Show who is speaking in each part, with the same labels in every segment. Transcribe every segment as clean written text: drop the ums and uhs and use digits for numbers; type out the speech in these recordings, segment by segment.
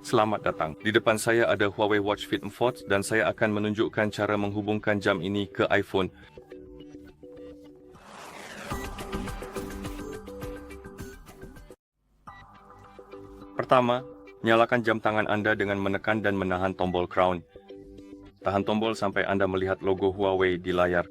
Speaker 1: Selamat datang. Di depan saya ada Huawei Watch Fit 4 dan saya akan menunjukkan cara menghubungkan jam ini ke iPhone. Pertama, nyalakan jam tangan Anda dengan menekan dan menahan tombol crown. Tahan tombol sampai Anda melihat logo Huawei di layar.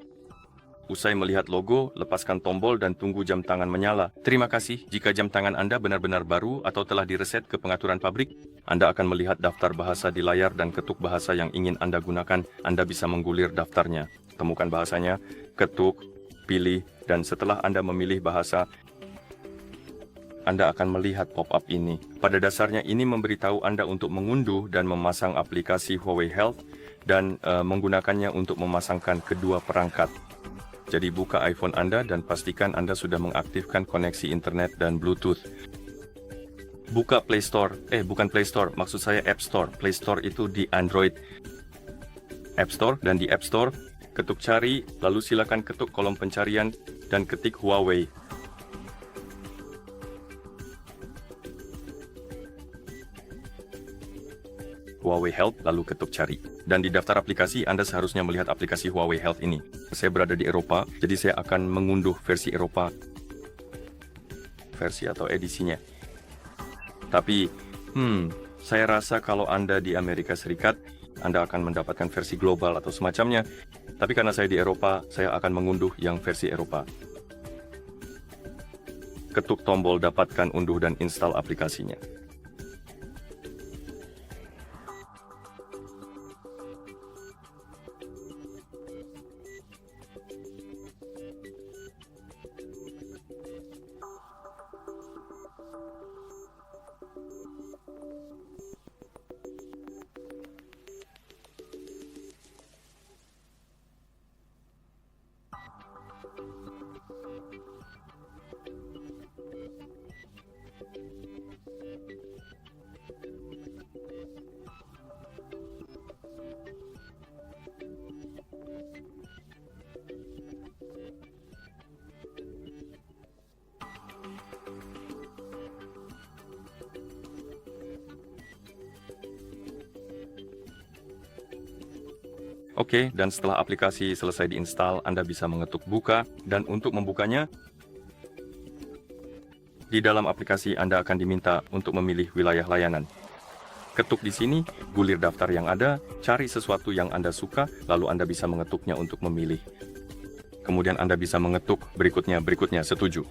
Speaker 1: Usai melihat logo, lepaskan tombol dan tunggu jam tangan menyala. Terima kasih. Jika jam tangan Anda benar-benar baru atau telah direset ke pengaturan pabrik, Anda akan melihat daftar bahasa di layar dan ketuk bahasa yang ingin Anda gunakan. Anda bisa menggulir daftarnya. Temukan bahasanya, ketuk, pilih, dan setelah Anda memilih bahasa, Anda akan melihat pop-up ini. Pada dasarnya ini memberitahu Anda untuk mengunduh dan memasang aplikasi Huawei Health dan menggunakannya untuk memasangkan kedua perangkat. Jadi buka iPhone Anda dan pastikan Anda sudah mengaktifkan koneksi internet dan Bluetooth. Buka Play Store, bukan Play Store, maksud saya App Store. Play Store itu di Android. App Store, dan di App Store, ketuk cari, lalu silakan ketuk kolom pencarian dan ketik Huawei. Huawei Health, lalu ketuk cari. Dan di daftar aplikasi, Anda seharusnya melihat aplikasi Huawei Health ini. Saya berada di Eropa, jadi saya akan mengunduh versi Eropa. Versi atau edisinya. Tapi, saya rasa kalau Anda di Amerika Serikat, Anda akan mendapatkan versi global atau semacamnya. Tapi karena saya di Eropa, saya akan mengunduh yang versi Eropa. Ketuk tombol dapatkan unduh dan install aplikasinya. Oke, dan setelah aplikasi selesai diinstal, Anda bisa mengetuk buka, dan untuk membukanya, di dalam aplikasi Anda akan diminta untuk memilih wilayah layanan. Ketuk di sini, gulir daftar yang ada, cari sesuatu yang Anda suka, lalu Anda bisa mengetuknya untuk memilih. Kemudian Anda bisa mengetuk berikutnya, setuju.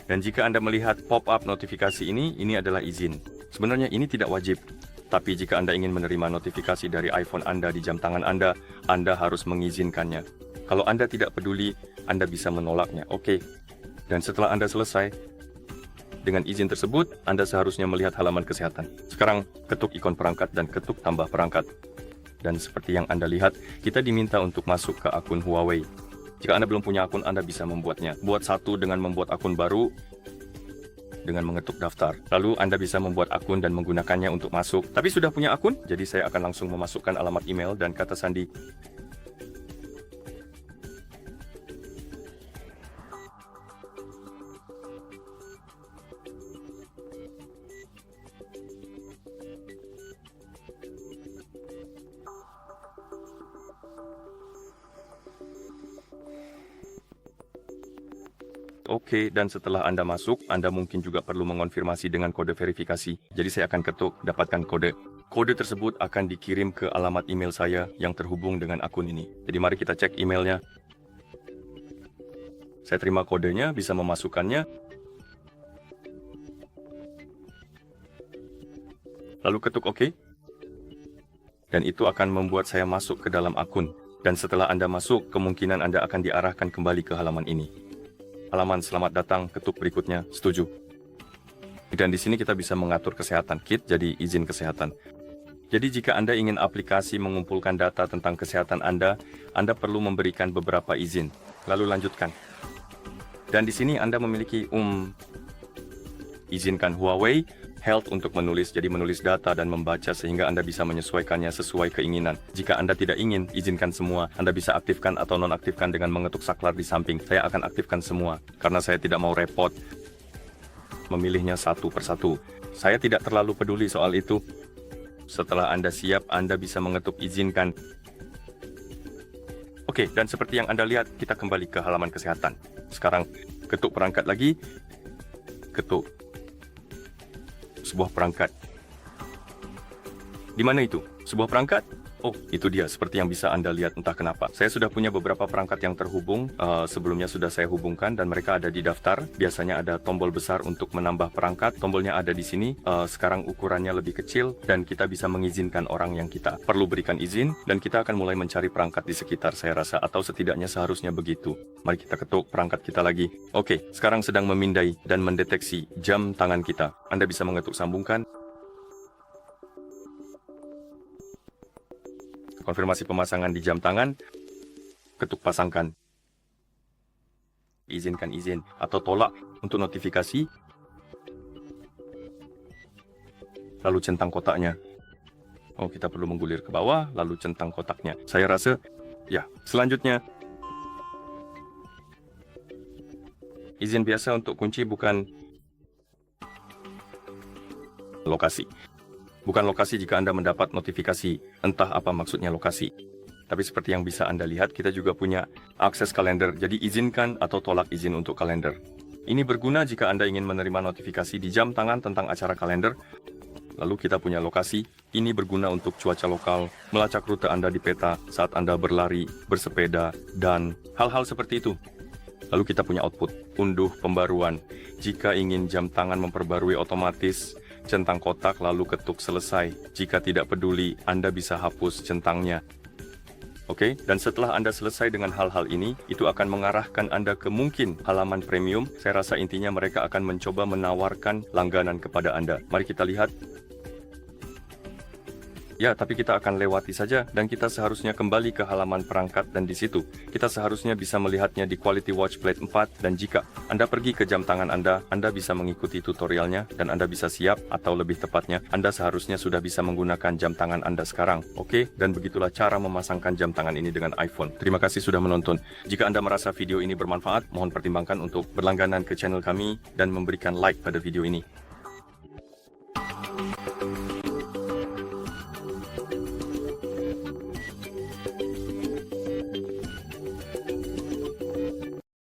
Speaker 1: Dan jika Anda melihat pop-up notifikasi ini adalah izin. Sebenarnya ini tidak wajib. Tapi jika Anda ingin menerima notifikasi dari iPhone Anda di jam tangan Anda harus mengizinkannya. Kalau Anda tidak peduli, Anda bisa menolaknya. Oke. Dan setelah Anda selesai, dengan izin tersebut, Anda seharusnya melihat halaman kesehatan. Sekarang, ketuk ikon perangkat dan ketuk tambah perangkat. Dan seperti yang Anda lihat, kita diminta untuk masuk ke akun Huawei. Jika Anda belum punya akun, Anda bisa membuatnya. Buat satu dengan membuat akun baru, dengan mengetuk daftar. Lalu Anda bisa membuat akun dan menggunakannya untuk masuk. Tapi sudah punya akun? Jadi saya akan langsung memasukkan alamat email dan kata sandi. Oke, dan setelah Anda masuk, Anda mungkin juga perlu mengonfirmasi dengan kode verifikasi. Jadi saya akan ketuk, dapatkan kode. Kode tersebut akan dikirim ke alamat email saya yang terhubung dengan akun ini. Jadi mari kita cek emailnya. Saya terima kodenya, bisa memasukkannya. Lalu ketuk OK. Dan itu akan membuat saya masuk ke dalam akun. Dan setelah Anda masuk, kemungkinan Anda akan diarahkan kembali ke halaman ini. Halaman selamat datang, ketuk berikutnya, setuju. Dan di sini kita bisa mengatur kesehatan kit, jadi izin kesehatan. Jadi jika Anda ingin aplikasi mengumpulkan data tentang kesehatan Anda perlu memberikan beberapa izin. Lalu lanjutkan. Dan di sini Anda memiliki izinkan Huawei Health untuk menulis, jadi menulis data dan membaca sehingga Anda bisa menyesuaikannya sesuai keinginan. Jika Anda tidak ingin, izinkan semua. Anda bisa aktifkan atau nonaktifkan dengan mengetuk saklar di samping. Saya akan aktifkan semua, karena saya tidak mau repot. memilihnya satu persatu. Saya tidak terlalu peduli soal itu. Setelah Anda siap, Anda bisa mengetuk izinkan. Oke, dan seperti yang Anda lihat, kita kembali ke halaman kesehatan. Sekarang, ketuk perangkat lagi. Ketuk sebuah perangkat. Di mana itu? Sebuah perangkat? Oh, itu dia, seperti yang bisa Anda lihat, entah kenapa. Saya sudah punya beberapa perangkat yang terhubung, sebelumnya sudah saya hubungkan dan mereka ada di daftar. Biasanya ada tombol besar untuk menambah perangkat, tombolnya ada di sini. Sekarang ukurannya lebih kecil dan kita bisa mengizinkan orang yang kita perlu berikan izin dan kita akan mulai mencari perangkat di sekitar saya rasa, atau setidaknya seharusnya begitu. Mari kita ketuk perangkat kita lagi. Oke, sekarang sedang memindai dan mendeteksi jam tangan kita. Anda bisa mengetuk sambungkan. Konfirmasi pemasangan di jam tangan, ketuk pasangkan. Izinkan izin atau tolak untuk notifikasi. Lalu centang kotaknya. Oh, kita perlu menggulir ke bawah, lalu centang kotaknya. Saya rasa, ya, selanjutnya. Izin biasa untuk kunci bukan lokasi. Bukan lokasi jika Anda mendapat notifikasi, entah apa maksudnya lokasi. Tapi seperti yang bisa Anda lihat, kita juga punya akses kalender, jadi izinkan atau tolak izin untuk kalender. Ini berguna jika Anda ingin menerima notifikasi di jam tangan tentang acara kalender. Lalu kita punya lokasi, ini berguna untuk cuaca lokal, melacak rute Anda di peta saat Anda berlari, bersepeda, dan hal-hal seperti itu. Lalu kita punya output, unduh pembaruan. Jika ingin jam tangan memperbarui otomatis, centang kotak lalu ketuk selesai. Jika tidak peduli, Anda bisa hapus centangnya. Oke, dan setelah Anda selesai dengan hal-hal ini, itu akan mengarahkan Anda ke mungkin halaman premium. Saya rasa intinya mereka akan mencoba menawarkan langganan kepada Anda. Mari kita lihat. Ya, tapi kita akan lewati saja dan kita seharusnya kembali ke halaman perangkat dan di situ kita seharusnya bisa melihatnya di Quality Watch Plate 4 dan jika Anda pergi ke jam tangan Anda bisa mengikuti tutorialnya dan Anda bisa siap atau lebih tepatnya Anda seharusnya sudah bisa menggunakan jam tangan Anda sekarang. Oke, dan begitulah cara memasangkan jam tangan ini dengan iPhone. Terima kasih sudah menonton. Jika Anda merasa video ini bermanfaat, mohon pertimbangkan untuk berlangganan ke channel kami dan memberikan like pada video ini.